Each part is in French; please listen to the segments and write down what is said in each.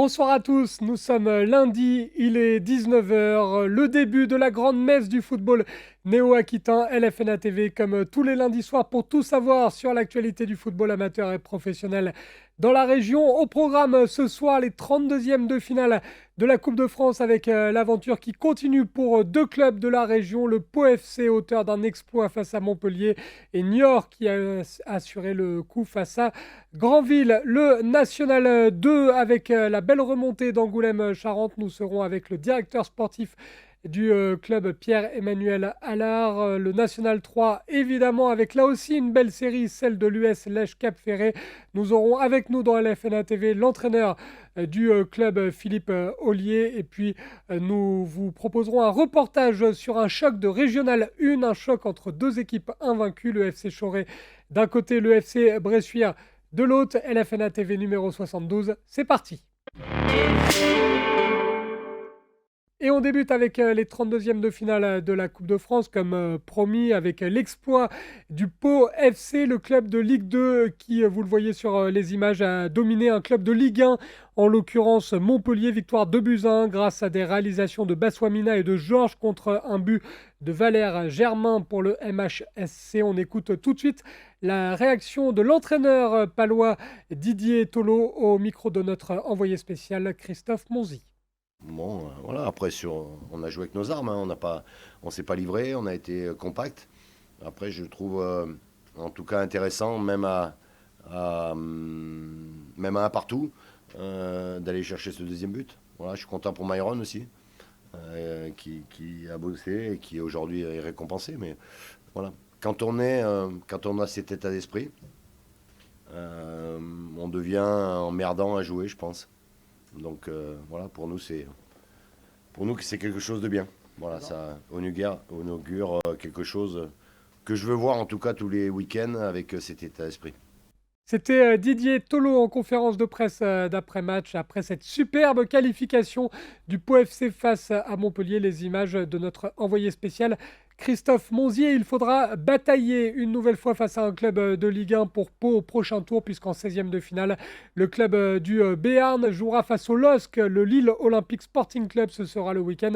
Bonsoir à tous, nous sommes lundi, il est 19 heures, le début de la grande messe du football néo-aquitain LFNA TV comme tous les lundis soirs pour tout savoir sur l'actualité du football amateur et professionnel dans la région. Au programme ce soir, les 32e de finale de la Coupe de France avec l'aventure qui continue pour deux clubs de la région, le Pau FC auteur d'un exploit face à Montpellier et Niort qui a assuré le coup face à Granville. Le National 2 avec la belle remontée d'Angoulême-Charente. Nous serons avec le directeur sportif du club Pierre-Emmanuel Allard. Le National 3 évidemment avec là aussi une belle série, celle de l'US Lèche Cap Ferré. Nous aurons avec nous dans LFNA TV l'entraîneur du club Philippe Ollier et puis nous vous proposerons un reportage sur un choc de Régional 1, un choc entre deux équipes invaincues, le FC Choré d'un côté, le FC Bressuire de l'autre. LFNA TV numéro 72, c'est parti. Et on débute avec les 32e de finale de la Coupe de France, comme promis, avec l'exploit du Pau FC, le club de Ligue 2 qui, vous le voyez sur les images, a dominé un club de Ligue 1, en l'occurrence Montpellier, victoire 2-1 grâce à des réalisations de Baswamina et de Georges contre un but de Valère Germain pour le MHSC. On écoute tout de suite la réaction de l'entraîneur palois Didier Tolo au micro de notre envoyé spécial Christophe Monzi. Bon, voilà, après, on a joué avec nos armes, hein, on s'est pas livré, on a été compact. Après, je trouve, en tout cas, intéressant, même à un partout, d'aller chercher ce deuxième but. Voilà, je suis content pour Myron aussi, qui a bossé et qui aujourd'hui est récompensé. Mais voilà, quand on a cet état d'esprit, on devient emmerdant à jouer, je pense. Donc voilà, pour nous c'est quelque chose de bien. Voilà, ça inaugure quelque chose que je veux voir en tout cas tous les week-ends avec cet état d'esprit. C'était Didier Tolo en conférence de presse d'après-match, après cette superbe qualification du Pau FC face à Montpellier. Les images de notre envoyé spécial Christophe Monzier. Il faudra batailler une nouvelle fois face à un club de Ligue 1 pour Pau au prochain tour, puisqu'en 16e de finale, le club du Béarn jouera face au LOSC, le Lille Olympique Sporting Club. Ce sera le week-end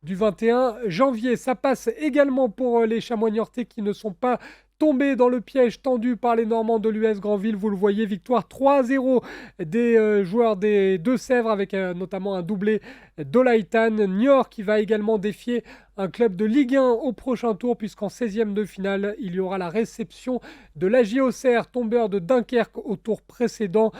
du 21 janvier. Ça passe également pour les Chamois niortais qui ne sont pas tombés dans le piège tendu par les Normands de l'US Granville. Vous le voyez, victoire 3-0 des joueurs des Deux-Sèvres avec notamment un doublé d'Olaïtan. Niort qui va également défier un club de Ligue 1 au prochain tour, puisqu'en 16e de finale, il y aura la réception de l'AJ Auxerre, tombeur de Dunkerque au tour précédent.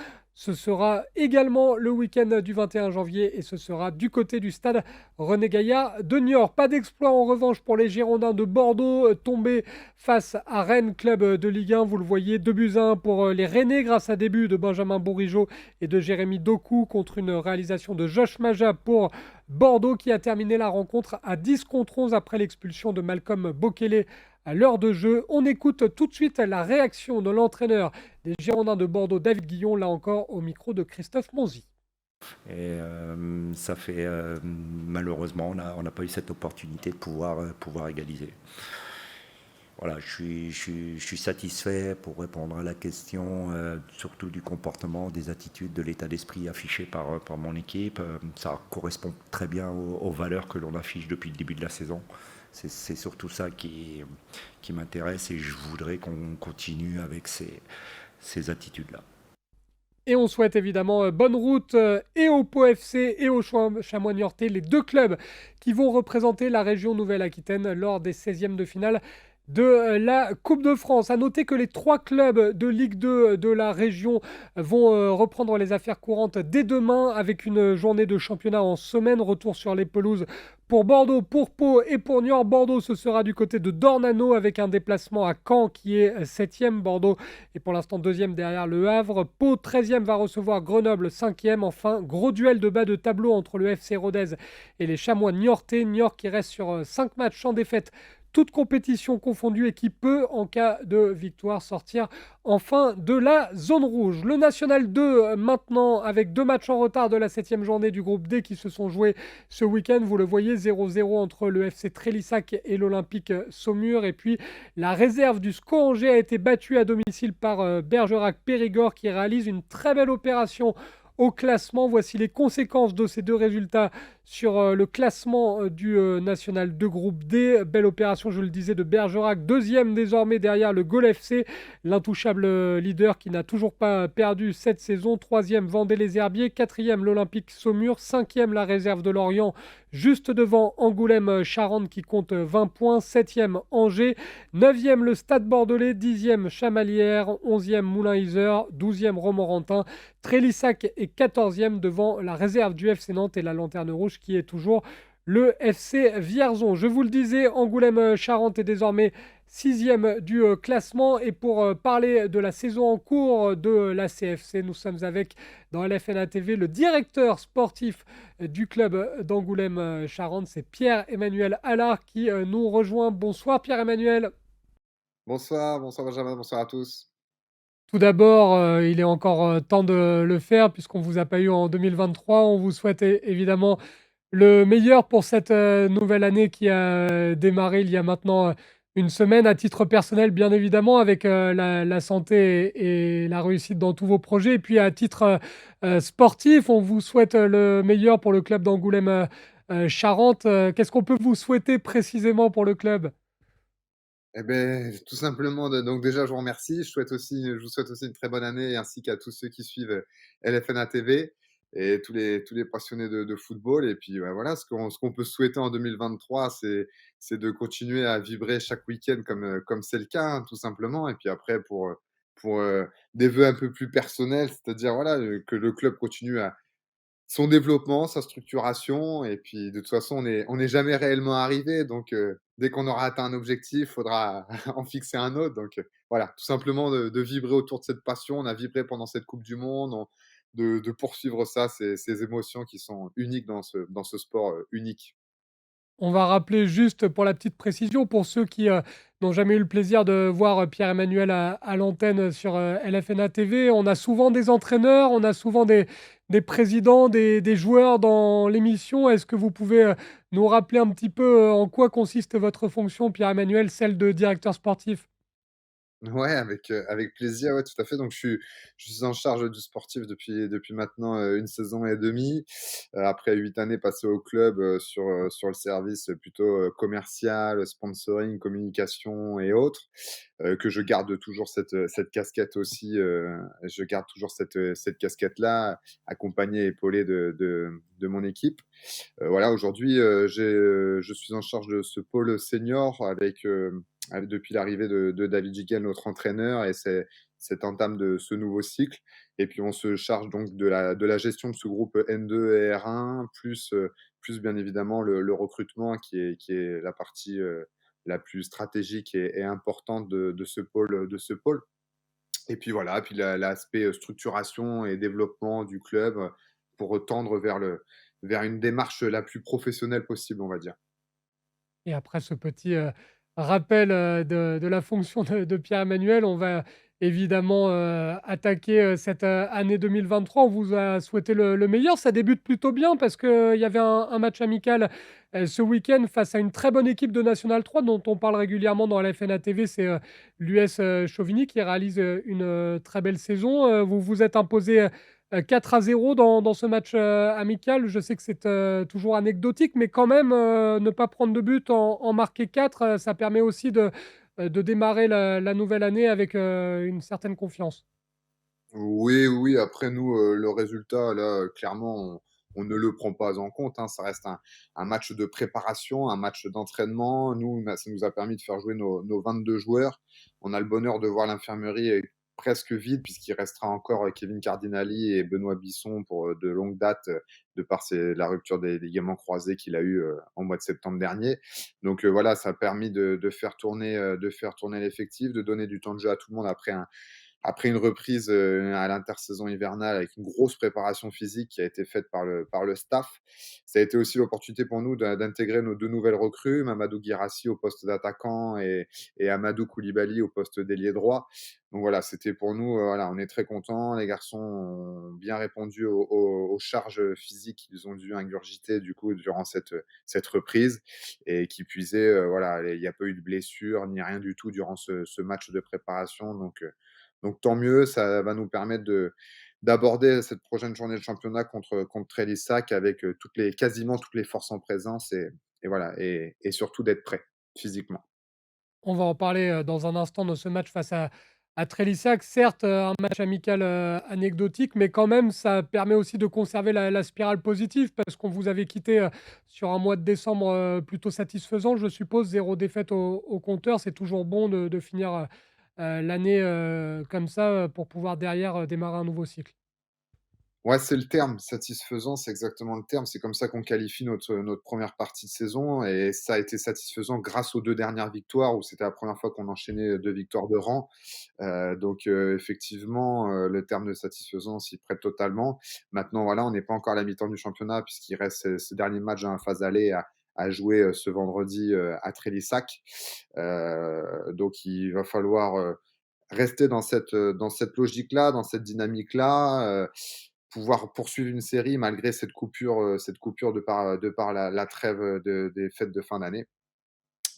Ce sera également le week-end du 21 janvier et ce sera du côté du stade René Gaillard de Niort. Pas d'exploit en revanche pour les Girondins de Bordeaux, tombés face à Rennes, club de Ligue 1. Vous le voyez, 2-1 pour les Rennais grâce à des buts de Benjamin Bourigeaud et de Jérémy Doku contre une réalisation de Josh Maja pour Bordeaux qui a terminé la rencontre à 10-11 après l'expulsion de Malcolm Bokele à l'heure de jeu. On écoute tout de suite la réaction de l'entraîneur des Girondins de Bordeaux, David Guillon, là encore au micro de Christophe Monzi. Et ça fait malheureusement, on n'a pas eu cette opportunité de pouvoir égaliser. Voilà, je suis satisfait pour répondre à la question, surtout du comportement, des attitudes, de l'état d'esprit affiché par mon équipe. Ça correspond très bien aux valeurs que l'on affiche depuis le début de la saison. C'est surtout ça qui m'intéresse et je voudrais qu'on continue avec ces attitudes-là. Et on souhaite évidemment bonne route et au Pau FC et au Chamois niortais, les deux clubs qui vont représenter la région Nouvelle-Aquitaine lors des 16e de finale de la Coupe de France. À noter que les trois clubs de Ligue 2 de la région vont reprendre les affaires courantes dès demain avec une journée de championnat en semaine. Retour sur les pelouses pour Bordeaux, pour Pau et pour Niort. Bordeaux, ce sera du côté de Dornano avec un déplacement à Caen qui est 7e. Bordeaux est pour l'instant 2e derrière Le Havre. Pau, 13e, va recevoir Grenoble, 5e. Enfin, gros duel de bas de tableau entre le FC Rodez et les Chamois niortais. Niort qui reste sur 5 matchs sans défaite, toute compétition confondue et qui peut, en cas de victoire, sortir enfin de la zone rouge. Le National 2 maintenant avec 2 matchs en retard de la 7e journée du groupe D qui se sont joués ce week-end. Vous le voyez, 0-0 entre le FC Trélissac et l'Olympique Saumur. Et puis la réserve du SCO Angers a été battue à domicile par Bergerac Périgord qui réalise une très belle opération au classement. Voici les conséquences de ces deux résultats sur le classement du National de groupe D. Belle opération, je le disais, de Bergerac, deuxième désormais derrière le Gol FC, l'intouchable leader qui n'a toujours pas perdu cette saison. Troisième, Vendée-les-Herbiers. Quatrième, l'Olympique Saumur. Cinquième, la réserve de Lorient, juste devant Angoulême-Charentes qui compte 20 points. Septième, Angers. Neuvième, le Stade Bordelais. Dixième, Chamalières. Onzième, Moulin-Isère. Douzième, Romorantin. Trélissac est 14e devant la réserve du FC Nantes et la Lanterne Rouge qui est toujours le FC Vierzon. Je vous le disais, Angoulême-Charentes est désormais 6e du classement. Et pour parler de la saison en cours de la CFC, nous sommes avec, dans LFNA TV, le directeur sportif du club d'Angoulême-Charentes. C'est Pierre-Emmanuel Allard qui nous rejoint. Bonsoir Pierre-Emmanuel. Bonsoir, bonsoir Benjamin, bonsoir à tous. Tout d'abord, il est encore temps de le faire puisqu'on ne vous a pas eu en 2023. On vous souhaite évidemment le meilleur pour cette nouvelle année qui a démarré il y a maintenant une semaine. À titre personnel, bien évidemment, avec la santé et la réussite dans tous vos projets. Et puis à titre sportif, on vous souhaite le meilleur pour le club d'Angoulême-Charentes. Qu'est-ce qu'on peut vous souhaiter précisément pour le club? Eh beh, tout simplement donc déjà je vous remercie. Je vous souhaite aussi une très bonne année ainsi qu'à tous ceux qui suivent, LFNA TV et tous les passionnés de football et puis, bah, voilà, ce qu'on peut souhaiter en 2023, c'est de continuer à vibrer chaque week-end comme c'est le cas, hein, tout simplement et puis après pour des vœux un peu plus personnels, c'est-à-dire, voilà, que le club continue à son développement, sa structuration et puis de toute façon, on n'est jamais réellement arrivé donc dès qu'on aura atteint un objectif, il faudra en fixer un autre donc voilà, tout simplement de vibrer autour de cette passion. On a vibré pendant cette coupe du monde, on de poursuivre ça, ces émotions qui sont uniques dans ce sport, unique. On va rappeler juste pour la petite précision, pour ceux qui n'ont jamais eu le plaisir de voir Pierre-Emmanuel à l'antenne sur LFNA TV, on a souvent des entraîneurs, on a souvent des présidents, des joueurs dans l'émission. Est-ce que vous pouvez nous rappeler un petit peu en quoi consiste votre fonction, Pierre-Emmanuel, celle de directeur sportif? Ouais, avec plaisir, ouais, tout à fait. Donc je suis en charge du sportif depuis maintenant, 1 saison et demie. Après 8 années passées au club, sur le service, plutôt, commercial, sponsoring, communication et autres, que je garde toujours cette casquette aussi, je garde toujours cette casquette-là, accompagné, épaulé de mon équipe. Voilà, aujourd'hui, je suis en charge de ce pôle senior depuis l'arrivée de David Giguel, notre entraîneur et cette entame de ce nouveau cycle et puis on se charge donc de la gestion de ce groupe N2 et R1 plus bien évidemment le recrutement qui est la partie, la plus stratégique et importante de ce pôle et puis voilà, puis l'aspect, structuration et développement du club, pour tendre vers une démarche la plus professionnelle possible, on va dire. Et après ce petit rappel de la fonction de Pierre-Emmanuel, on va évidemment attaquer cette année 2023. On vous a souhaité le meilleur. Ça débute plutôt bien parce qu'il y avait un match amical ce week-end face à une très bonne équipe de National 3 dont on parle régulièrement dans la FNA TV. C'est l'US Chauvigny qui réalise une très belle saison. Vous vous êtes imposé 4-0 dans ce match amical. Je sais que c'est toujours anecdotique, mais quand même, ne pas prendre de but, en marquer 4, ça permet aussi de démarrer la nouvelle année avec une certaine confiance. Oui, oui, après nous, le résultat là, clairement, on ne le prend pas en compte, hein. Ça reste un match de préparation, un match d'entraînement. Nous, ça nous a permis de faire jouer nos 22 joueurs. On a le bonheur de voir l'infirmerie presque vide puisqu'il restera encore, Kevin Cardinali et Benoît Bisson pour, de longue date, de par la rupture des ligaments croisés qu'il a eu, en mois de septembre dernier. Donc, voilà, ça a permis de faire tourner l'effectif, de donner du temps de jeu à tout le monde après une reprise, à l'intersaison hivernale avec une grosse préparation physique qui a été faite par le staff. Ça a été aussi l'opportunité pour nous d'intégrer nos 2 nouvelles recrues, Mamadou Guirassy au poste d'attaquant et Amadou Koulibaly au poste d'ailier droit. Donc voilà, c'était pour nous, voilà, on est très contents. Les garçons ont bien répondu aux charges physiques qu'ils ont dû ingurgiter du coup durant cette reprise et qui plus est, voilà, il n'y a pas eu de blessure ni rien du tout durant ce match de préparation donc tant mieux, ça va nous permettre d'aborder cette prochaine journée de championnat contre Trélissac avec quasiment toutes les forces en présence et voilà, et surtout d'être prêt physiquement. On va en parler, dans un instant de ce match face à Trélissac. Certes, un match amical, anecdotique, mais quand même, ça permet aussi de conserver la spirale positive parce qu'on vous avait quitté, sur un mois de décembre, plutôt satisfaisant, je suppose. 0 défaite au compteur. C'est toujours bon de finir, l'année, comme ça, pour pouvoir derrière, démarrer un nouveau cycle. Ouais, c'est le terme, satisfaisant, c'est exactement le terme. C'est comme ça qu'on qualifie notre première partie de saison et ça a été satisfaisant grâce aux 2 dernières victoires où c'était la première fois qu'on enchaînait 2 victoires de rang. Effectivement, le terme de satisfaisant s'y prête totalement. Maintenant, voilà, on n'est pas encore à la mi-temps du championnat puisqu'il reste ces derniers matchs dans la phase aller à jouer, ce vendredi, à Trélissac. Donc il va falloir, rester dans cette logique-là, dans cette dynamique-là, pouvoir poursuivre une série malgré cette coupure de par la trêve, des fêtes de fin d'année.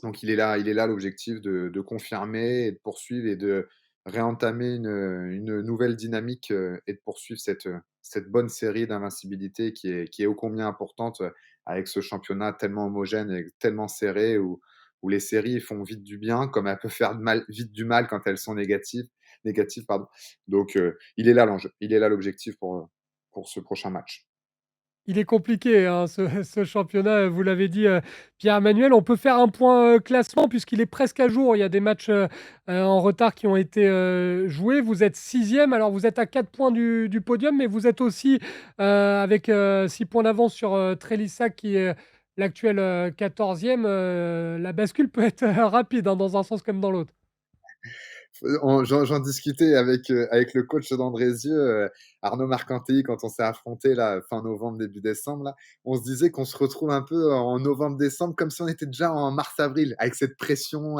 Donc il est là l'objectif de confirmer et de poursuivre et de réentamer une nouvelle dynamique, et de poursuivre cette bonne série d'invincibilité qui est ô combien importante, avec ce championnat tellement homogène et tellement serré où les séries font vite du bien comme elles peuvent faire vite du mal quand elles sont négatives, pardon. Donc il est là l'enjeu, il est là l'objectif pour ce prochain match. Il est compliqué, hein, ce ce championnat, vous l'avez dit, Pierre-Emmanuel. On peut faire un point, classement puisqu'il est presque à jour. Il y a des matchs, en retard qui ont été, joués. Vous êtes sixième. Alors vous êtes à 4 points du podium, mais vous êtes aussi, avec, 6 points d'avance sur, Trélissac qui est l'actuel, 14e. La bascule peut être rapide, hein, dans un sens comme dans l'autre. J'en discutais avec le coach d'Andrézieux, Arnaud Marcantelli, quand on s'est affronté là, fin novembre, début décembre là. On se disait qu'on se retrouve un peu en novembre-décembre comme si on était déjà en mars-avril, avec cette pression,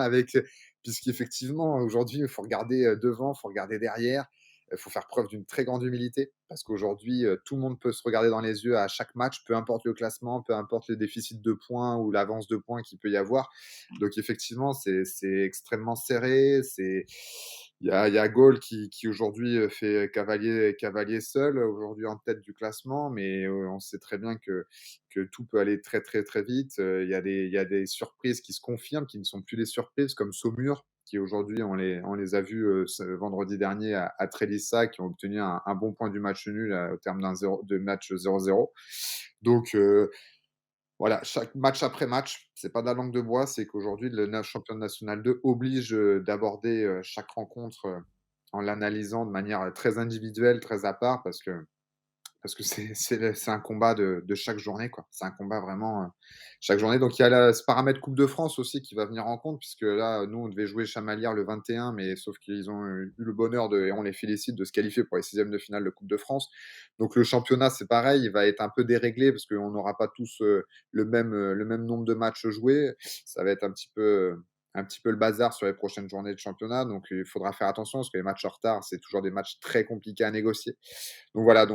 puisqu'effectivement aujourd'hui, il faut regarder, devant, il faut regarder derrière, il faut faire preuve d'une très grande humilité parce qu'aujourd'hui, tout le monde peut se regarder dans les yeux à chaque match, peu importe le classement, peu importe le déficit de points ou l'avance de points qu'il peut y avoir. Donc effectivement, c'est extrêmement serré. Il y a Gaulle qui aujourd'hui fait cavalier seul, aujourd'hui en tête du classement, mais on sait très bien que tout peut aller très, très, très vite. Il y a des surprises qui se confirment, qui ne sont plus des surprises, comme Saumur, qui aujourd'hui, on les a vus vendredi dernier à Trélissa, qui ont obtenu un bon point du match nul au terme de match 0-0. Donc, voilà, chaque match après match, c'est pas de la langue de bois, c'est qu'aujourd'hui le championnat national 2 oblige, d'aborder, chaque rencontre, en l'analysant de manière, très individuelle, très à part parce que c'est un combat de chaque journée, quoi. C'est un combat vraiment, chaque journée. Donc il y a ce paramètre coupe de France aussi qui va venir en compte puisque là, nous, on devait jouer Chamalières le 21, mais sauf qu'ils ont eu le bonheur et on les félicite, de se qualifier pour les 16e de finale de coupe de France. Donc le championnat, c'est pareil, il va être un peu déréglé parce qu'on n'aura pas tous, le même nombre de matchs joués. Ça va être un petit peu le bazar sur les prochaines journées de championnat, donc il faudra faire attention parce que les matchs en retard, c'est toujours des matchs très compliqués à négocier. Donc voilà,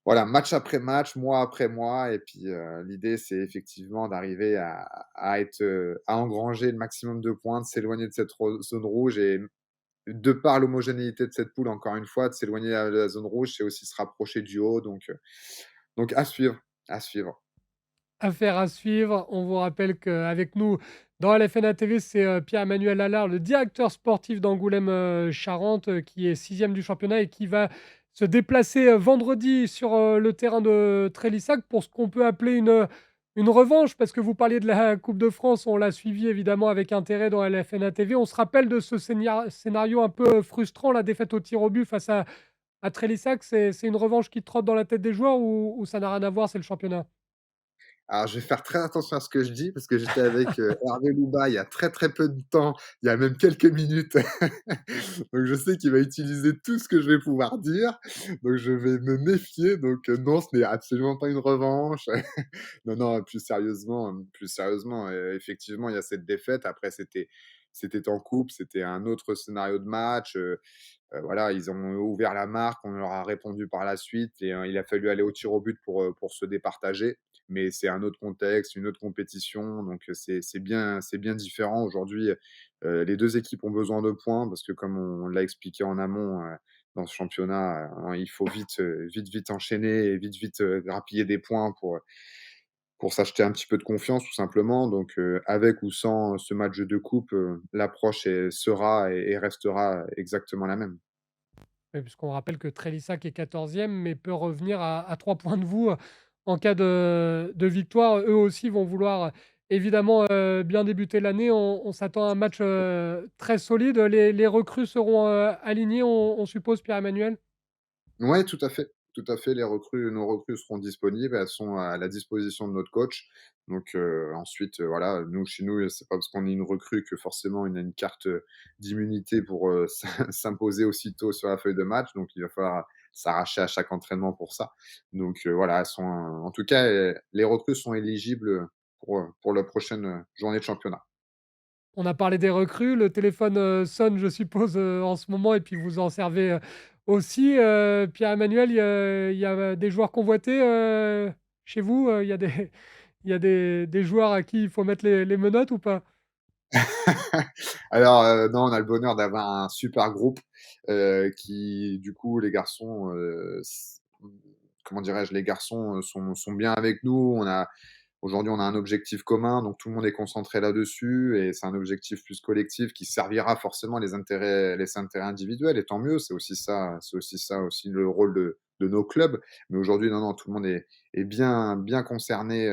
voilà, match après match, mois après mois et puis, l'idée, c'est effectivement d'arriver à engranger le maximum de points, de s'éloigner de cette zone rouge et de par l'homogénéité de cette poule, encore une fois, de s'éloigner de la zone rouge, c'est aussi se rapprocher du haut donc à suivre, à suivre. Affaire à suivre. On vous rappelle qu'avec nous dans LFNA TV, c'est Pierre-Emmanuel Allard, le directeur sportif d'Angoulême Charente, qui est sixième du championnat et qui va se déplacer vendredi sur le terrain de Trélissac pour ce qu'on peut appeler une revanche, parce que vous parliez de la Coupe de France, on l'a suivi évidemment avec intérêt dans LFNA TV. On se rappelle de ce scénario un peu frustrant, la défaite au tir au but face à Trélissac. C'est une revanche qui trotte dans la tête des joueurs ou ça n'a rien à voir, c'est le championnat? Alors, je vais faire très attention à ce que je dis parce que j'étais avec, Hervé Louba il y a très, très peu de temps, il y a même quelques minutes. Donc je sais qu'il va utiliser tout ce que je vais pouvoir dire, donc je vais me méfier. Donc non, ce n'est absolument pas une revanche. Non, non, plus sérieusement, effectivement, il y a cette défaite. Après, c'était en coupe, c'était un autre scénario de match, voilà, ils ont ouvert la marque, on leur a répondu par la suite et il a fallu aller au tir au but pour se départager. Mais c'est un autre contexte, une autre compétition, donc c'est bien différent. Aujourd'hui, les 2 équipes ont besoin de points parce que comme on l'a expliqué en amont, dans ce championnat. Il faut vite enchaîner et vite grappiller des points pour s'acheter un petit peu de confiance tout simplement. Donc avec ou sans ce match de coupe, l'approche sera et restera exactement la même. Oui, puisqu'on rappelle que Trélissac est 14e, mais peut revenir à 3 points de vous en cas de victoire. Eux aussi vont vouloir évidemment bien débuter l'année. On s'attend à un match très solide. Les recrues seront alignées, on suppose, Pierre-Emmanuel? Ouais, tout à fait, tout à fait. Nos recrues seront disponibles, elles sont à la disposition de notre coach. Donc ensuite, voilà, chez nous, c'est pas parce qu'on est une recrue que forcément on a une carte, d'immunité pour, s'imposer aussitôt sur la feuille de match. Donc il va falloir s'arracher à chaque entraînement pour ça. Donc voilà, elles sont, en tout cas, les recrues sont éligibles, pour la prochaine, journée de championnat. On a parlé des recrues, le téléphone, sonne, je suppose, en ce moment et puis vous en servez, aussi. Pierre-Emmanuel, il y a des joueurs convoités, chez vous? Il y a des il y a des joueurs à qui il faut mettre les menottes ou pas? Alors, non, on a le bonheur d'avoir un super groupe, qui du coup les garçons, comment dirais-je? Les garçons, sont bien avec nous. Aujourd'hui, on a un objectif commun, donc tout le monde est concentré là-dessus et c'est un objectif plus collectif qui servira forcément les intérêts individuels et tant mieux. C'est aussi ça aussi le rôle de nos clubs. Mais aujourd'hui, non, tout le monde est bien concerné,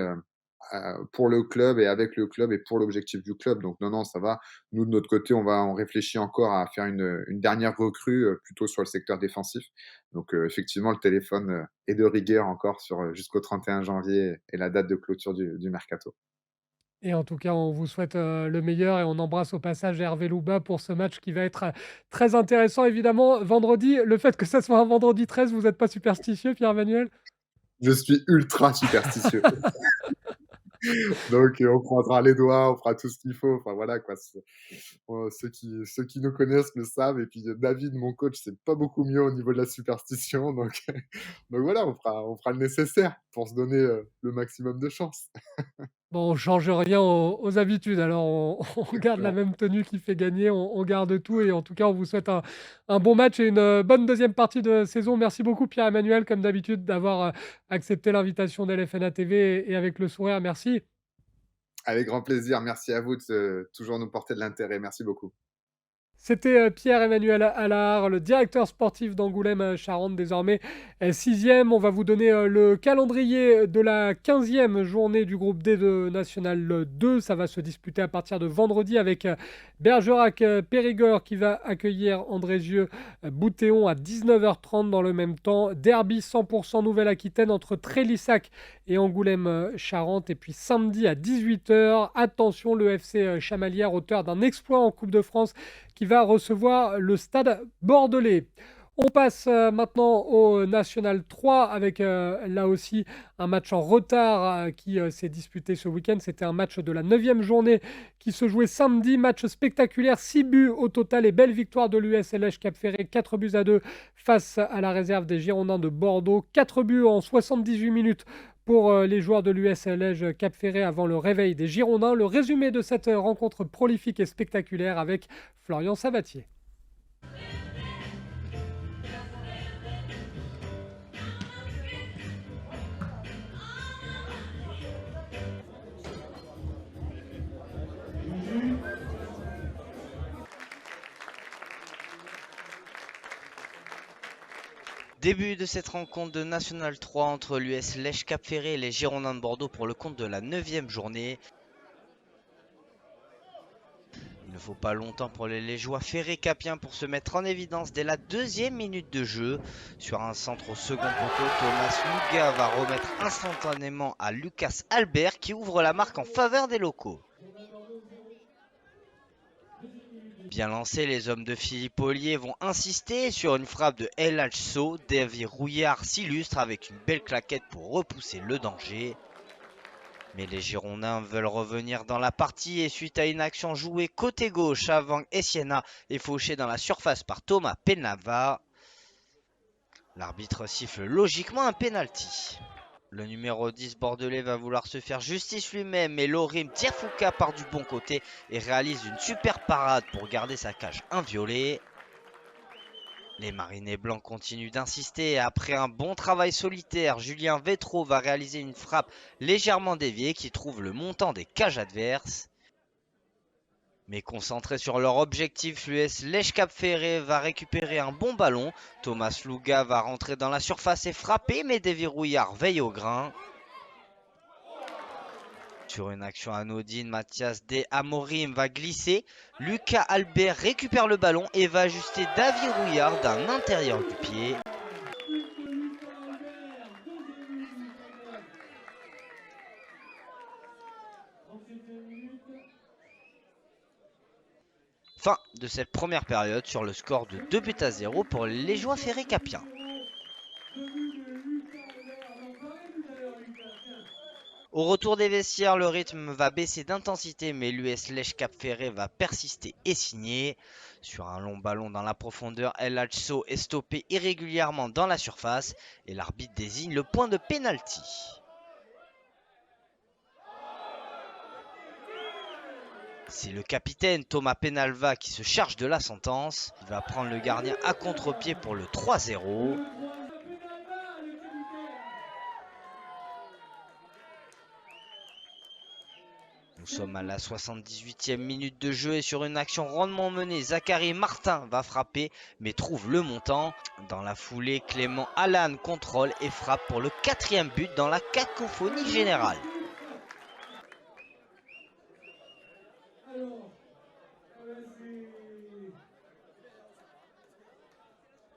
pour le club et avec le club et pour l'objectif du club. Donc non, ça va. Nous, de notre côté, on réfléchit encore à faire une dernière recrue, plutôt sur le secteur défensif. Donc effectivement, le téléphone, est de rigueur encore jusqu'au 31 janvier et la date de clôture du mercato. Et en tout cas, on vous souhaite, le meilleur et on embrasse au passage Hervé Louba pour ce match qui va être, très intéressant évidemment vendredi. Le fait que ça soit un vendredi 13, vous êtes pas superstitieux, Pierre-Emmanuel? Je suis ultra superstitieux. Donc on croisera les doigts, on fera tout ce qu'il faut. Enfin voilà quoi, ceux qui nous connaissent le savent et puis David, mon coach, c'est pas beaucoup mieux au niveau de la superstition donc donc voilà, on fera le nécessaire pour se donner, le maximum de chance. Bon, on change rien aux habitudes, alors on garde la Exactement. même tenue qui fait gagner, on garde tout et en tout cas, on vous souhaite un bon match et une, bonne deuxième partie de saison. Merci beaucoup Pierre-Emmanuel, comme d'habitude, d'avoir, accepté l'invitation d'LFNA TV et avec le sourire. Merci. Avec grand plaisir, merci à vous de toujours nous porter de l'intérêt. Merci beaucoup. C'était, Pierre-Emmanuel Allard, le directeur sportif d'Angoulême, Charente, désormais 6e. On va vous donner, le calendrier de la 15e journée du groupe D de National 2. Ça va se disputer à partir de vendredi avec, Bergerac, Périgord qui va accueillir Andrézieux, Boutéon à 19h30 dans le même temps. Derby 100 Nouvelle-Aquitaine entre Trélissac et Angoulême, Charente. Et puis samedi à 18h, attention, le FC, Chamalières, auteur d'un exploit en Coupe de France, qui va recevoir le Stade Bordelais. On passe maintenant au National 3 avec là aussi un match en retard qui s'est disputé ce week-end. C'était un match de la 9e journée qui se jouait samedi. Match spectaculaire, 6 buts au total et belle victoire de l'USLH Cap-Ferré, 4 buts à 2 face à la réserve des Girondins de Bordeaux. 4 buts en 78 minutes pour les joueurs de l'USLH Cap-Ferré avant le réveil des Girondins. Le résumé de cette rencontre prolifique et spectaculaire avec Florian Sabatier. Début de cette rencontre de National 3 entre l'US Lèche Cap-Ferré et les Girondins de Bordeaux pour le compte de la 9e journée. Il ne faut pas longtemps pour les Légeois Ferré-Capiens pour se mettre en évidence dès la 2e minute de jeu. Sur un centre au second poteau, Thomas Luga va remettre instantanément à Lucas Albert qui ouvre la marque en faveur des locaux. Bien lancés, les hommes de Philippe Ollier vont insister sur une frappe de El Hachso. David Rouillard s'illustre avec une belle claquette pour repousser le danger. Mais les Girondins veulent revenir dans la partie et suite à une action jouée côté gauche, Avant Essiena est fauché dans la surface par Thomas Penava. L'arbitre siffle logiquement un penalty. Le numéro 10 bordelais va vouloir se faire justice lui-même, mais Lorim Tirfouka part du bon côté et réalise une super parade pour garder sa cage inviolée. Les Marinés blancs continuent d'insister et après un bon travail solitaire, Julien Vétro va réaliser une frappe légèrement déviée qui trouve le montant des cages adverses. Mais concentré sur leur objectif, l'US Lèche Cap Ferré va récupérer un bon ballon. Thomas Louga va rentrer dans la surface et frapper, mais Davy Rouillard veille au grain. Sur une action anodine, Mathias De Amorim va glisser. Lucas Albert récupère le ballon et va ajuster Davy Rouillard d'un intérieur du pied. Fin de cette première période sur le score de 2-0 pour les Légeois Ferré-Capiens. Au retour des vestiaires, le rythme va baisser d'intensité, mais l'US Lèche Cap Ferré va persister et signer. Sur un long ballon dans la profondeur, El Hadjo est stoppé irrégulièrement dans la surface et l'arbitre désigne le point de pénalty. C'est le capitaine Thomas Penalva qui se charge de la sentence. Il va prendre le gardien à contre-pied pour le 3-0. Nous sommes à la 78e minute de jeu et sur une action rondement menée, Zachary Martin va frapper mais trouve le montant. Dans la foulée, Clément Allan contrôle et frappe pour le 4e but dans la cacophonie générale.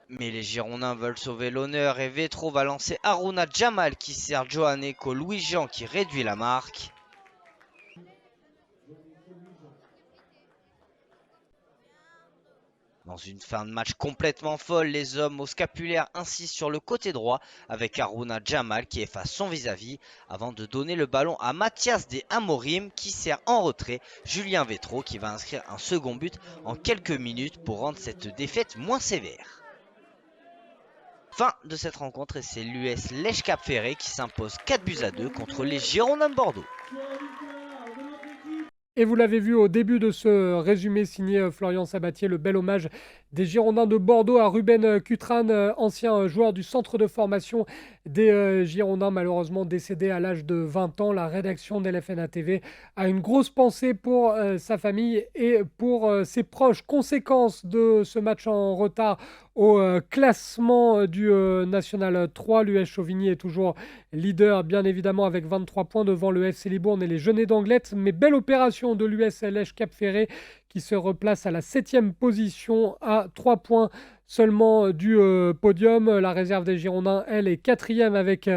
Mais les Girondins veulent sauver l'honneur et Vétro va lancer Haruna Jamal qui sert Johaneko Louis-Jean qui réduit la marque. Dans une fin de match complètement folle, les hommes au scapulaire insistent sur le côté droit avec Haruna Jamal qui efface son vis-à-vis avant de donner le ballon à Mathias De Amorim qui sert en retrait Julien Vétro qui va inscrire un second but en quelques minutes pour rendre cette défaite moins sévère. Fin de cette rencontre et c'est l'US Lèche Cap Ferré qui s'impose 4-2 contre les Girondins de Bordeaux. Et vous l'avez vu au début de ce résumé signé Florian Sabatier, le bel hommage des Girondins de Bordeaux à Ruben Cutran, ancien joueur du centre de formation des Girondins, malheureusement décédé à l'âge de 20 ans. La rédaction d'LFNA TV a une grosse pensée pour sa famille et pour ses proches. Conséquence de ce match en retard au classement du National 3, l'US Chauvigny est toujours leader, bien évidemment, avec 23 points devant le FC Libourne et les Genêts d'Anglet. Mais belle opération de l'US Lèche Cap Ferré qui se replace à la 7e position à 3 points seulement du podium. La réserve des Girondins, elle, est 4e avec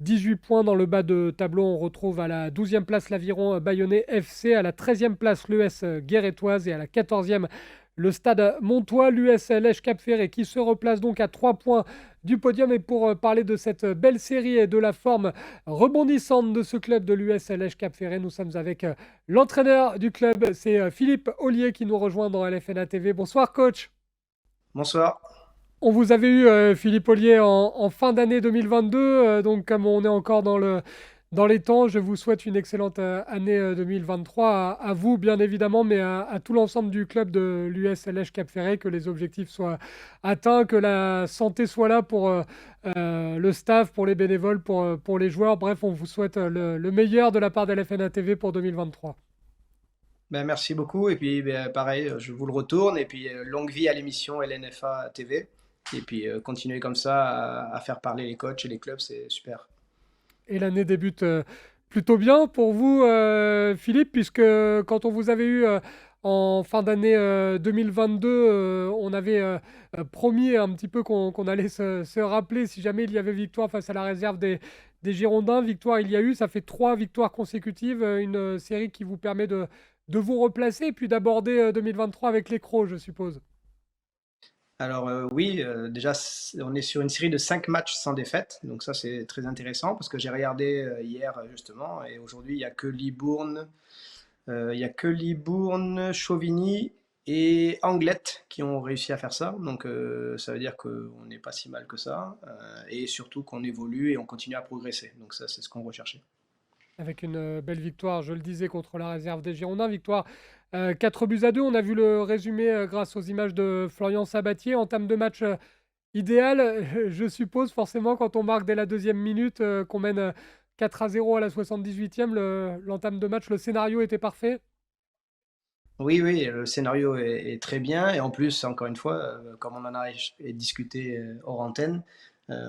18 points. Dans le bas de tableau, on retrouve à la 12e place l'Aviron Bayonnais FC, à la 13e place l'US Guérétoise et à la 14e le Stade Montois. L'US Lèche Cap Ferré qui se replace donc à 3 points du podium. Et pour parler de cette belle série et de la forme rebondissante de ce club de l'US Lèche Cap Ferré, nous sommes avec l'entraîneur du club, c'est Philippe Ollier qui nous rejoint dans LFNA TV. Bonsoir coach. Bonsoir. On vous avait eu Philippe Ollier en fin d'année 2022, donc comme on est encore dans les temps, je vous souhaite une excellente année 2023 à vous bien évidemment, mais à tout l'ensemble du club de l'US Lèche Cap Ferré, que les objectifs soient atteints, que la santé soit là pour le staff, pour les bénévoles, pour les joueurs. Bref, on vous souhaite le meilleur de la part de LFNA TV pour 2023. Ben, merci beaucoup. Et puis pareil, je vous le retourne. Et puis longue vie à l'émission LNFA TV. Et puis continuez comme ça à faire parler les coachs et les clubs, c'est super. Et l'année débute plutôt bien pour vous, Philippe, puisque quand on vous avait eu en fin d'année 2022, on avait promis un petit peu qu'on allait se rappeler si jamais il y avait victoire face à la réserve des Girondins. Victoire, il y a eu, ça fait 3 victoires consécutives, une série qui vous permet de vous replacer et puis d'aborder 2023 avec les Crocs, je suppose. Alors oui, déjà on est sur une série de 5 matchs sans défaite, donc ça c'est très intéressant parce que j'ai regardé hier justement et aujourd'hui il n'y a que Libourne, Chauvigny et Anglet qui ont réussi à faire ça, donc ça veut dire qu'on n'est pas si mal que ça et surtout qu'on évolue et on continue à progresser, donc ça c'est ce qu'on recherchait. Avec une belle victoire, je le disais, contre la réserve des Girondins, victoire 4 buts à 2, on a vu le résumé grâce aux images de Florian Sabatier. Entame de match idéal, je suppose, forcément, quand on marque dès la deuxième minute, qu'on mène 4-0 à la 78e, l'entame de match, le scénario était parfait. Oui, oui, le scénario est très bien. Et en plus, encore une fois, comme on en a discuté hors antenne,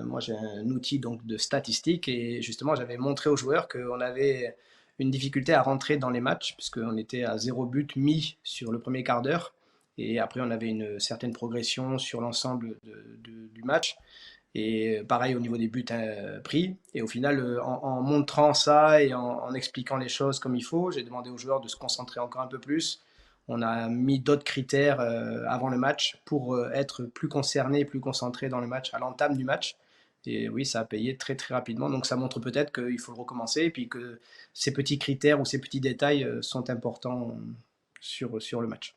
moi j'ai un outil donc de statistique et justement j'avais montré aux joueurs qu'on avait une difficulté à rentrer dans les matchs puisqu'on était à 0 but mis sur le premier quart d'heure et après on avait une certaine progression sur l'ensemble du match. Et pareil au niveau des buts pris. Et au final, en montrant ça et en expliquant les choses comme il faut, j'ai demandé aux joueurs de se concentrer encore un peu plus. On a mis d'autres critères avant le match pour être plus concernés, plus concentrés dans le match, à l'entame du match. Et oui, ça a payé très très rapidement. Donc ça montre peut-être qu'il faut le recommencer et puis que ces petits critères ou ces petits détails sont importants sur le match.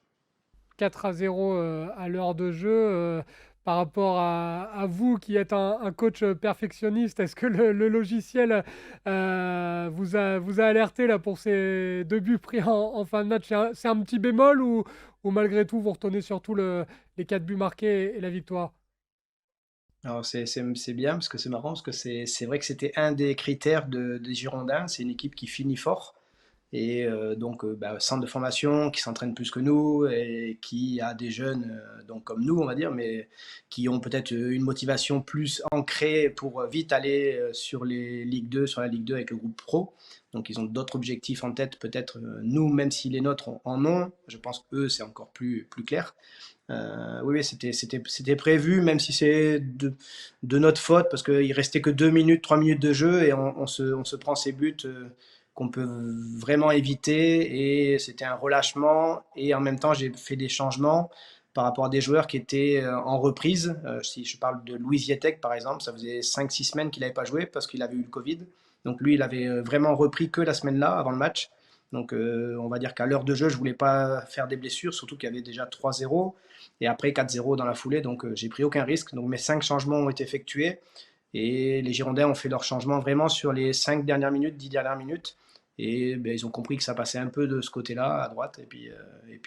4-0 à l'heure de jeu. Par rapport à vous qui êtes un coach perfectionniste, est-ce que le logiciel vous a alerté là, pour ces 2 buts pris en fin de match? C'est un petit bémol ou malgré tout vous retenez surtout les 4 buts marqués et la victoire? Alors c'est bien parce que c'est marrant parce que c'est vrai que c'était un des critères des Girondins. C'est une équipe qui finit fort et donc centre de formation qui s'entraîne plus que nous et qui a des jeunes donc comme nous on va dire mais qui ont peut-être une motivation plus ancrée pour vite aller sur les Ligue 2 sur la Ligue 2 avec le groupe pro. Donc ils ont d'autres objectifs en tête peut-être nous même si les nôtres en ont, je pense qu'eux c'est encore plus clair. Oui, oui, c'était prévu, même si c'est de notre faute, parce qu'il restait que 2 minutes, 3 minutes de jeu, et on se prend ces buts qu'on peut vraiment éviter, et c'était un relâchement, et en même temps, j'ai fait des changements par rapport à des joueurs qui étaient en reprise. Si je parle de Louis Zietek, par exemple, ça faisait 5 6 semaines qu'il n'avait pas joué parce qu'il avait eu le Covid. Donc lui, il avait vraiment repris que la semaine-là, avant le match. Donc on va dire qu'à l'heure de jeu, je voulais pas faire des blessures, surtout qu'il y avait déjà 3-0 et après 4-0 dans la foulée, donc j'ai pris aucun risque. Donc mes 5 changements ont été effectués et les Girondins ont fait leurs changements vraiment sur les 5 dernières minutes, 10 dernières minutes. Et ben, ils ont compris que ça passait un peu de ce côté-là, à droite. Et puis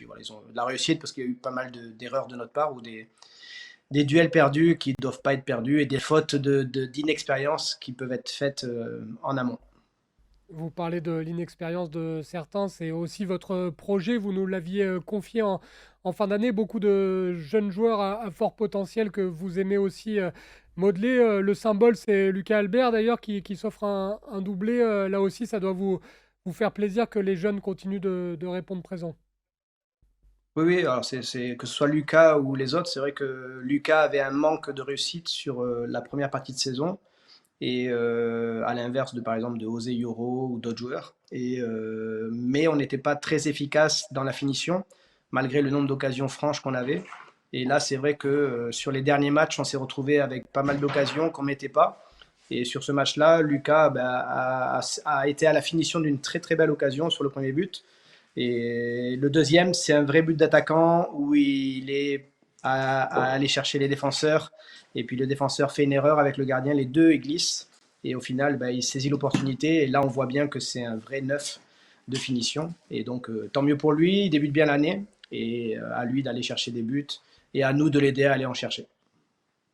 voilà, ils ont de la réussite parce qu'il y a eu pas mal d'erreurs de notre part ou des duels perdus qui ne doivent pas être perdus et des fautes d'inexpérience qui peuvent être faites en amont. Vous parlez de l'inexpérience de certains, c'est aussi votre projet. Vous nous l'aviez confié en fin d'année. Beaucoup de jeunes joueurs à fort potentiel que vous aimez aussi modeler. Le symbole, c'est Lucas Albert d'ailleurs qui s'offre un doublé. Là aussi, ça doit vous faire plaisir que les jeunes continuent de répondre présent. Oui, oui, alors que ce soit Lucas ou les autres, c'est vrai que Lucas avait un manque de réussite sur la première partie de saison. Et à l'inverse de par exemple de José Yoro ou d'autres joueurs. Mais on n'était pas très efficace dans la finition, malgré le nombre d'occasions franches qu'on avait. Et là, c'est vrai que sur les derniers matchs, on s'est retrouvé avec pas mal d'occasions qu'on ne mettait pas. Et sur ce match-là, Lucas a été à la finition d'une très très belle occasion sur le premier but. Et le deuxième, c'est un vrai but d'attaquant où il est à aller chercher les défenseurs. Et puis le défenseur fait une erreur avec le gardien, les deux ils glissent. Et au final, il saisit l'opportunité. Et là, on voit bien que c'est un vrai neuf de finition. Et donc, tant mieux pour lui, il débute bien l'année. Et à lui d'aller chercher des buts. Et à nous de l'aider à aller en chercher.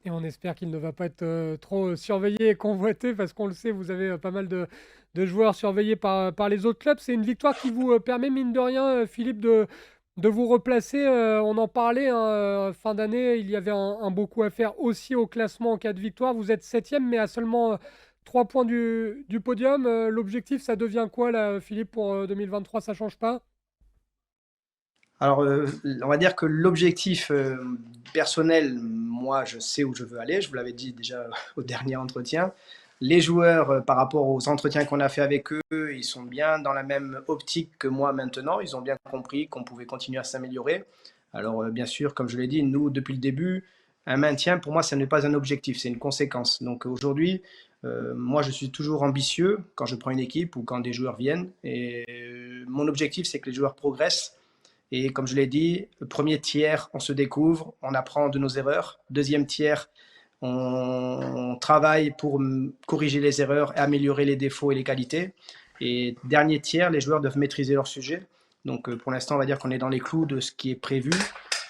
Et on espère qu'il ne va pas être trop surveillé et convoité, parce qu'on le sait, vous avez pas mal de joueurs surveillés par les autres clubs. C'est une victoire qui vous permet, mine de rien, Philippe, de vous replacer. On en parlait, hein, fin d'année, il y avait un beau coup à faire aussi au classement en cas de victoire. Vous êtes septième, mais à seulement 3 points du podium. L'objectif, ça devient quoi, là, Philippe, pour 2023? Ça change pas? Alors, on va dire que l'objectif personnel, moi, je sais où je veux aller. Je vous l'avais dit déjà au dernier entretien. Les joueurs, par rapport aux entretiens qu'on a fait avec eux, ils sont bien dans la même optique que moi maintenant. Ils ont bien compris qu'on pouvait continuer à s'améliorer. Alors, bien sûr, comme je l'ai dit, nous, depuis le début, un maintien, pour moi, ce n'est pas un objectif, c'est une conséquence. Donc aujourd'hui, moi, je suis toujours ambitieux quand je prends une équipe ou quand des joueurs viennent. Et mon objectif, c'est que les joueurs progressent et comme je l'ai dit, le premier tiers, on se découvre, on apprend de nos erreurs. Deuxième tiers, on travaille pour corriger les erreurs et améliorer les défauts et les qualités. Et dernier tiers, les joueurs doivent maîtriser leur sujet. Donc pour l'instant, on va dire qu'on est dans les clous de ce qui est prévu.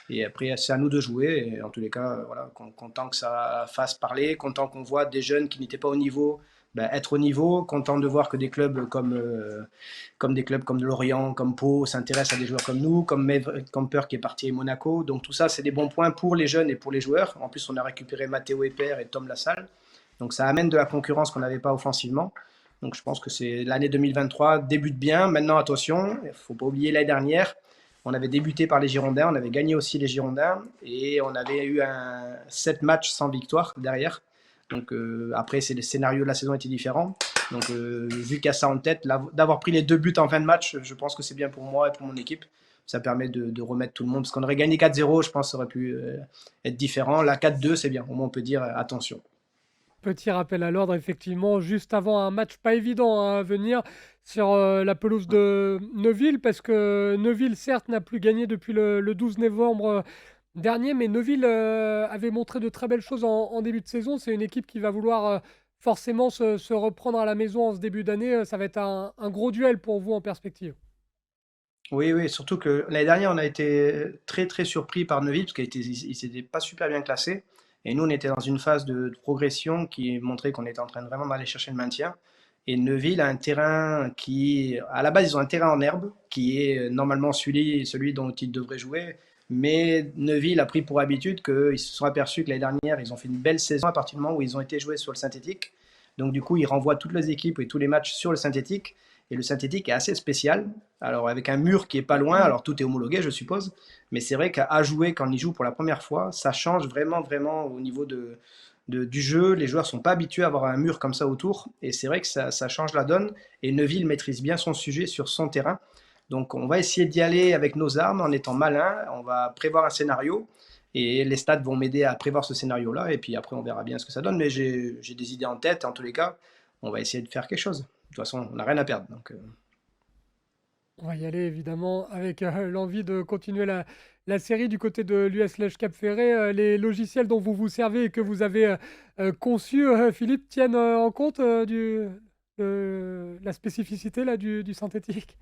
Et après, c'est à nous de jouer. Et en tous les cas, voilà, content que ça fasse parler, content qu'on voit des jeunes qui n'étaient pas au niveau être au niveau, content de voir que des clubs comme des clubs comme Lorient, comme Pau s'intéressent à des joueurs comme nous, comme Maeve Camper qui est parti à Monaco. Donc tout ça, c'est des bons points pour les jeunes et pour les joueurs. En plus, on a récupéré Matteo Eper et Tom Lassalle. Donc ça amène de la concurrence qu'on n'avait pas offensivement. Donc je pense que c'est l'année 2023 débute bien. Maintenant, attention, il ne faut pas oublier l'année dernière. On avait débuté par les Girondins, on avait gagné aussi les Girondins et on avait eu 7 matchs sans victoire derrière. Donc après, le scénario de la saison était différent. Donc vu qu'il y a ça en tête, d'avoir pris les 2 buts en fin de match, je pense que c'est bien pour moi et pour mon équipe. Ça permet de remettre tout le monde. Parce qu'on aurait gagné 4-0, je pense que ça aurait pu être différent. Là, 4-2, c'est bien. Au moins, on peut dire attention. Petit rappel à l'ordre, effectivement, juste avant un match pas évident à venir sur la pelouse de Neuville, parce que Neuville, certes, n'a plus gagné depuis le 12 novembre dernier, mais Neuville avait montré de très belles choses en début de saison. C'est une équipe qui va vouloir forcément se reprendre à la maison en ce début d'année. Ça va être un gros duel pour vous en perspective. Oui, oui, surtout que l'année dernière, on a été très très surpris par Neuville parce qu'ils s'étaient pas super bien classés. Et nous, on était dans une phase de progression qui montrait qu'on était en train de vraiment d'aller chercher le maintien. Et Neuville a un terrain qui, à la base, ils ont un terrain en herbe qui est normalement celui dont ils devraient jouer. Mais Neuville a pris pour habitude qu'ils se sont aperçus que l'année dernière, ils ont fait une belle saison à partir du moment où ils ont été joués sur le synthétique. Donc du coup, ils renvoient toutes les équipes et tous les matchs sur le synthétique. Et le synthétique est assez spécial. Alors avec un mur qui est pas loin, alors tout est homologué, je suppose. Mais c'est vrai qu'à jouer quand on y joue pour la première fois, ça change vraiment, vraiment au niveau du jeu. Les joueurs sont pas habitués à avoir un mur comme ça autour. Et c'est vrai que ça change la donne. Et Neuville maîtrise bien son sujet sur son terrain. Donc on va essayer d'y aller avec nos armes en étant malin. On va prévoir un scénario. Et les stats vont m'aider à prévoir ce scénario-là. Et puis après, on verra bien ce que ça donne. Mais j'ai des idées en tête. En tous les cas, on va essayer de faire quelque chose. De toute façon, on n'a rien à perdre. Donc, On va y aller évidemment avec l'envie de continuer la série du côté de l'US Lège Cap Ferré. Les logiciels dont vous vous servez et que vous avez conçus, Philippe, tiennent en compte la spécificité là, du synthétique.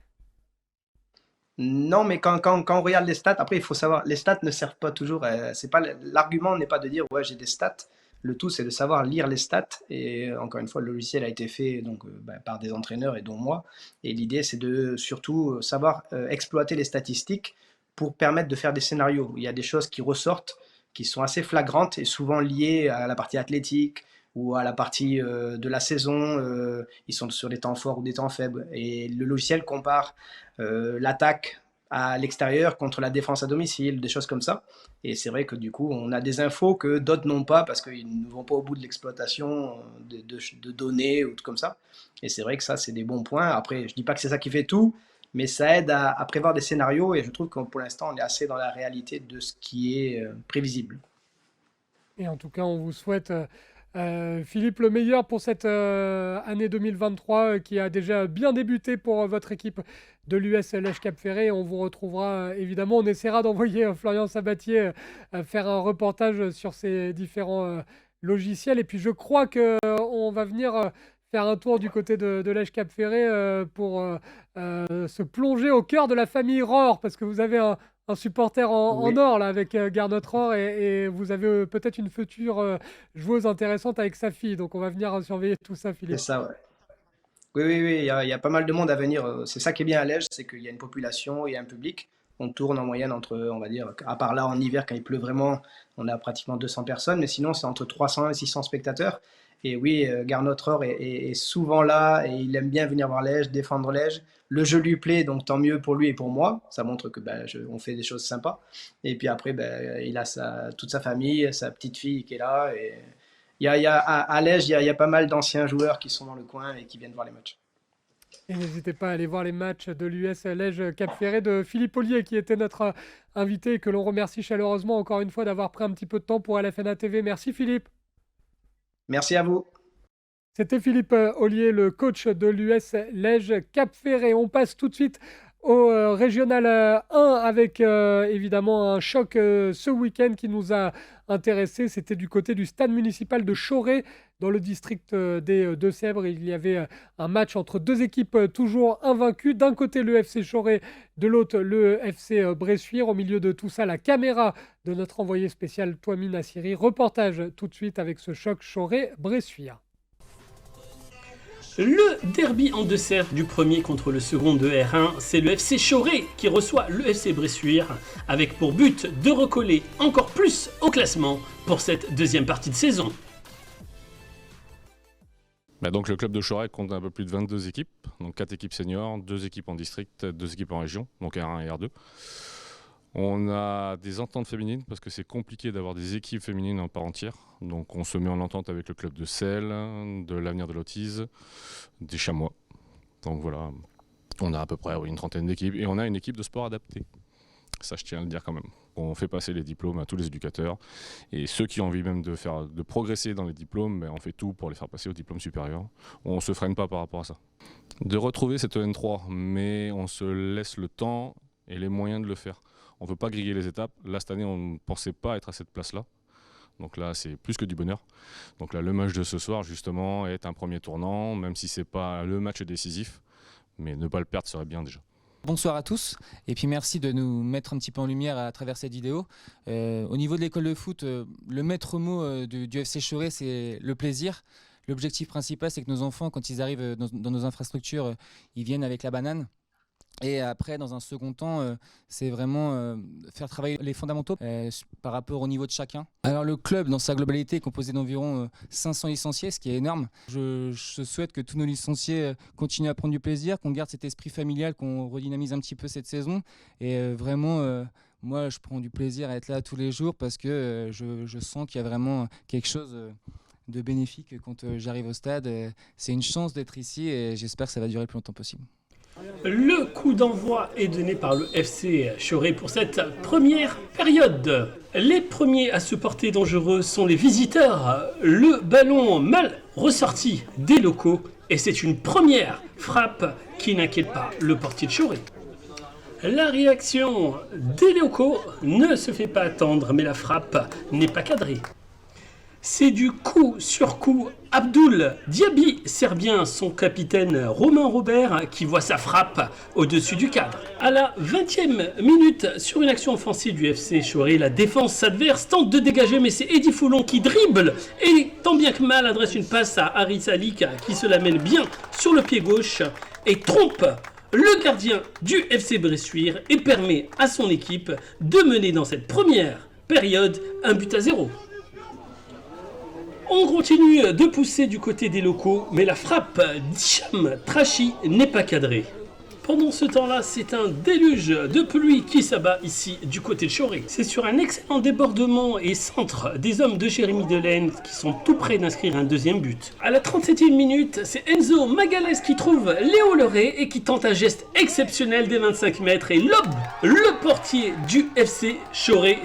non, mais quand on regarde les stats, après, il faut savoir, les stats ne servent pas toujours. C'est pas l'argument n'est pas de dire ouais j'ai des stats. Le tout c'est de savoir lire les stats. Et encore une fois, le logiciel a été fait donc par des entraîneurs et dont moi. Et l'idée c'est de surtout savoir exploiter les statistiques pour permettre de faire des scénarios. Il y a des choses qui ressortent, qui sont assez flagrantes et souvent liées à la partie athlétique ou à la partie de la saison. Ils sont sur des temps forts ou des temps faibles. Et le logiciel compare l'attaque à l'extérieur contre la défense à domicile, des choses comme ça. Et c'est vrai que du coup, on a des infos que d'autres n'ont pas parce qu'ils ne vont pas au bout de l'exploitation de données ou tout comme ça. Et c'est vrai que ça, c'est des bons points. Après, je dis pas que c'est ça qui fait tout, mais ça aide à prévoir des scénarios et je trouve que pour l'instant, on est assez dans la réalité de ce qui est prévisible. Et en tout cas, on vous souhaite, Philippe, le meilleur pour cette année 2023 qui a déjà bien débuté pour votre équipe de l'US Lège Cap Ferré. On vous retrouvera évidemment. On essaiera d'envoyer Florian Sabatier faire un reportage sur ces différents logiciels. Et puis, je crois qu'on va venir faire un tour du côté de Lège Cap Ferré pour se plonger au cœur de la famille Rohr parce que vous avez un supporter en Oui, or là avec Garnot Rohr et vous avez peut-être une future joueuse intéressante avec sa fille. Donc on va venir surveiller tout ça, c'est Philippe. ça, ouais. Oui, oui, oui, il y a pas mal de monde à venir. C'est ça qui est bien à Lège, c'est qu'il y a une population et un public. On tourne en moyenne entre, on va dire, à part là en hiver quand il pleut vraiment, on a pratiquement 200 personnes, mais sinon c'est entre 300 et 600 spectateurs. Et oui, Garnot Rohr est souvent là et il aime bien venir voir Lège, défendre Lège. Le jeu lui plaît, donc tant mieux pour lui et pour moi. Ça montre que on fait des choses sympas. Et puis après, il a toute sa famille, sa petite fille qui est là. Et à Lège, il y a pas mal d'anciens joueurs qui sont dans le coin et qui viennent voir les matchs. Et n'hésitez pas à aller voir les matchs de l'US Lège Cap Ferré de Philippe Ollier qui était notre invité et que l'on remercie chaleureusement encore une fois d'avoir pris un petit peu de temps pour LFNA TV. Merci Philippe. Merci à vous. C'était Philippe Ollier, le coach de l'US Lège Cap Ferré. On passe tout de suite au Régional 1 avec évidemment un choc ce week-end qui nous a intéressés. C'était du côté du stade municipal de Choré dans le district des Deux-Sèvres. Il y avait un match entre deux équipes toujours invaincues. D'un côté le FC Choré, de l'autre le FC Bressuire. Au milieu de tout ça, la caméra de notre envoyé spécial Toimi Nassiri. Reportage tout de suite avec ce choc Choré-Bressuire. Le derby en Deux-Sèvres du premier contre le second de R1, c'est le FC Choré qui reçoit le FC Bressuire avec pour but de recoller encore plus au classement pour cette deuxième partie de saison. Donc le club de Choré compte un peu plus de 22 équipes, donc 4 équipes seniors, 2 équipes en district, 2 équipes en région, donc R1 et R2. On a des ententes féminines parce que c'est compliqué d'avoir des équipes féminines en part entière. Donc on se met en entente avec le club de Selle, de l'Avenir de l'Autise, des Chamois. Donc voilà, on a à peu près une trentaine d'équipes et on a une équipe de sport adapté. Ça, je tiens à le dire quand même. On fait passer les diplômes à tous les éducateurs et ceux qui ont envie même de progresser dans les diplômes, on fait tout pour les faire passer au diplôme supérieur. On ne se freine pas par rapport à ça. De retrouver cette N3, mais on se laisse le temps et les moyens de le faire. On ne veut pas griller les étapes. Là, cette année, on ne pensait pas être à cette place-là. Donc là, c'est plus que du bonheur. Donc là, le match de ce soir, justement, est un premier tournant, même si ce n'est pas le match décisif. Mais ne pas le perdre serait bien déjà. Bonsoir à tous, et puis merci de nous mettre un petit peu en lumière à travers cette vidéo. Au niveau de l'école de foot, le maître mot du FC Choré, c'est le plaisir. L'objectif principal, c'est que nos enfants, quand ils arrivent dans nos infrastructures, ils viennent avec la banane. Et après, dans un second temps, c'est vraiment faire travailler les fondamentaux par rapport au niveau de chacun. Alors le club, dans sa globalité, est composé d'environ 500 licenciés, ce qui est énorme. Je souhaite que tous nos licenciés continuent à prendre du plaisir, qu'on garde cet esprit familial, qu'on redynamise un petit peu cette saison. Et vraiment, moi, je prends du plaisir à être là tous les jours parce que je sens qu'il y a vraiment quelque chose de bénéfique quand j'arrive au stade. C'est une chance d'être ici et j'espère que ça va durer le plus longtemps possible. Le coup d'envoi est donné par le FC Choré pour cette première période. Les premiers à se porter dangereux sont les visiteurs. Le ballon mal ressorti des locaux et c'est une première frappe qui n'inquiète pas le portier de Choré. La réaction des locaux ne se fait pas attendre, mais la frappe n'est pas cadrée. C'est du coup sur coup. Abdoul Diaby sert bien son capitaine Romain Robert qui voit sa frappe au-dessus du cadre. À la 20e minute, sur une action offensive du FC Choré, la défense adverse tente de dégager, mais c'est Eddy Foulon qui dribble et tant bien que mal adresse une passe à Harry Salik qui se l'amène bien sur le pied gauche et trompe le gardien du FC Bressuire et permet à son équipe de mener dans cette première période 1-0. On continue de pousser du côté des locaux, mais la frappe d'Hicham Trachi n'est pas cadrée. Pendant ce temps-là, c'est un déluge de pluie qui s'abat ici du côté de Choré. C'est sur un excellent débordement et centre des hommes de Jérémy Delaine qui sont tout près d'inscrire un deuxième but. À la 37e minute, c'est Enzo Magalès qui trouve Léo Leray et qui tente un geste exceptionnel des 25 mètres et lobe le portier du FC Choré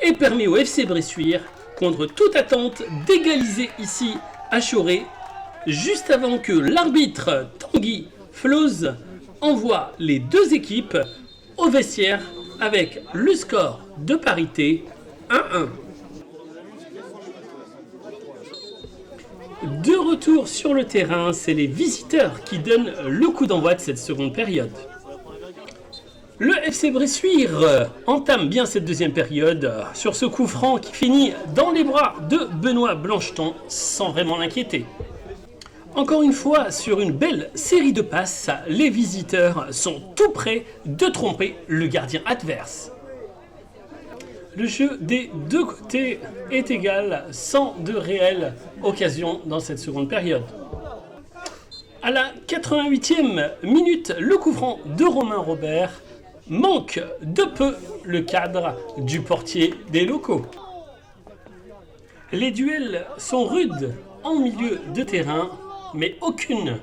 et permet au FC Bressuire contre toute attente d'égaliser ici à Choré, juste avant que l'arbitre Tanguy Floz envoie les deux équipes au vestiaire avec le score de parité 1-1. De retour sur le terrain, c'est les visiteurs qui donnent le coup d'envoi de cette seconde période. Le FC Bressuire entame bien cette deuxième période sur ce coup franc qui finit dans les bras de Benoît Blancheton sans vraiment l'inquiéter. Encore une fois, sur une belle série de passes, les visiteurs sont tout près de tromper le gardien adverse. Le jeu des deux côtés est égal, sans de réelles occasions dans cette seconde période. À la 88e minute, le coup franc de Romain Robert manque de peu le cadre du portier des locaux. Les duels sont rudes en milieu de terrain, mais aucune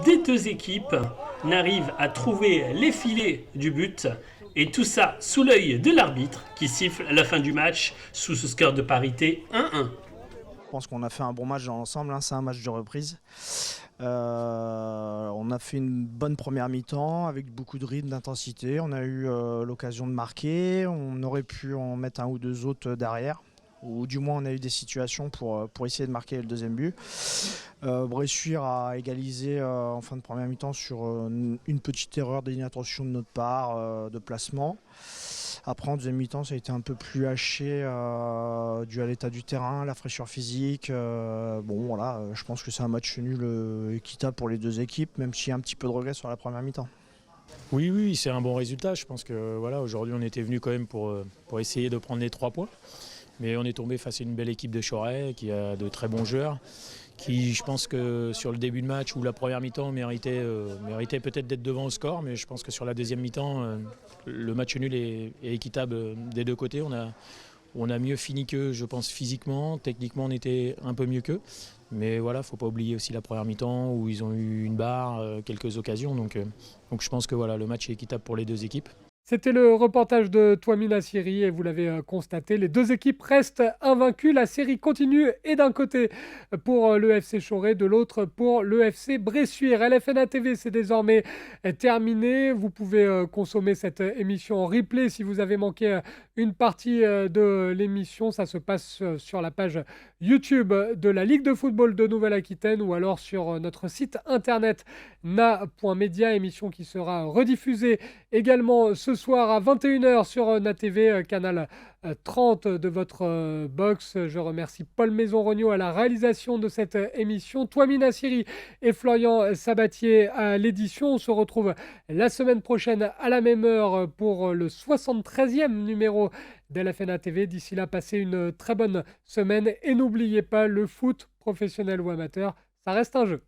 des deux équipes n'arrive à trouver les filets du but. Et tout ça sous l'œil de l'arbitre qui siffle la fin du match sous ce score de parité 1-1. pense qu'on a fait un bon match dans l'ensemble, hein, c'est un match de reprise. On a fait une bonne première mi-temps avec beaucoup de rythme, d'intensité. On a eu l'occasion de marquer. On aurait pu en mettre un ou deux autres derrière. Ou du moins on a eu des situations pour essayer de marquer le deuxième but. Bressuire a égalisé en fin de première mi-temps sur une petite erreur d'inattention de notre part, de placement. Après en deuxième mi-temps ça a été un peu plus haché dû à l'état du terrain, la fraîcheur physique. Je pense que c'est un match nul équitable pour les deux équipes, même s'il y a un petit peu de regret sur la première mi-temps. Oui, c'est un bon résultat. Je pense que aujourd'hui on était venu quand même pour essayer de prendre les 3 points. Mais on est tombé face à une belle équipe de Choret qui a de très bons joueurs, qui je pense que sur le début de match ou la première mi-temps méritait peut-être d'être devant au score, mais je pense que sur la deuxième mi-temps, le match nul est équitable des deux côtés. On a mieux fini qu'eux, je pense, physiquement, techniquement on était un peu mieux qu'eux. Mais voilà, il ne faut pas oublier aussi la première mi-temps où ils ont eu une barre, quelques occasions. Donc je pense que le match est équitable pour les deux équipes. C'était le reportage de Touamine Assiri et vous l'avez constaté, les deux équipes restent invaincues. La série continue et d'un côté pour le FC Choret, de l'autre pour le FC Bressuire. LFNA TV, c'est désormais terminé. Vous pouvez consommer cette émission en replay si vous avez manqué une partie de l'émission. Ça se passe sur la page YouTube de la Ligue de football de Nouvelle-Aquitaine ou alors sur notre site internet na.media, émission qui sera rediffusée également ce soir à 21h sur NaTV, canal 30 de votre box. Je remercie Paul Maison-Rognaud à la réalisation de cette émission, Touamine Assiri et Florian Sabatier à l'édition. On se retrouve la semaine prochaine à la même heure pour le 73e numéro d'LFNA TV. D'ici là, passez une très bonne semaine et n'oubliez pas, le foot, professionnel ou amateur, ça reste un jeu.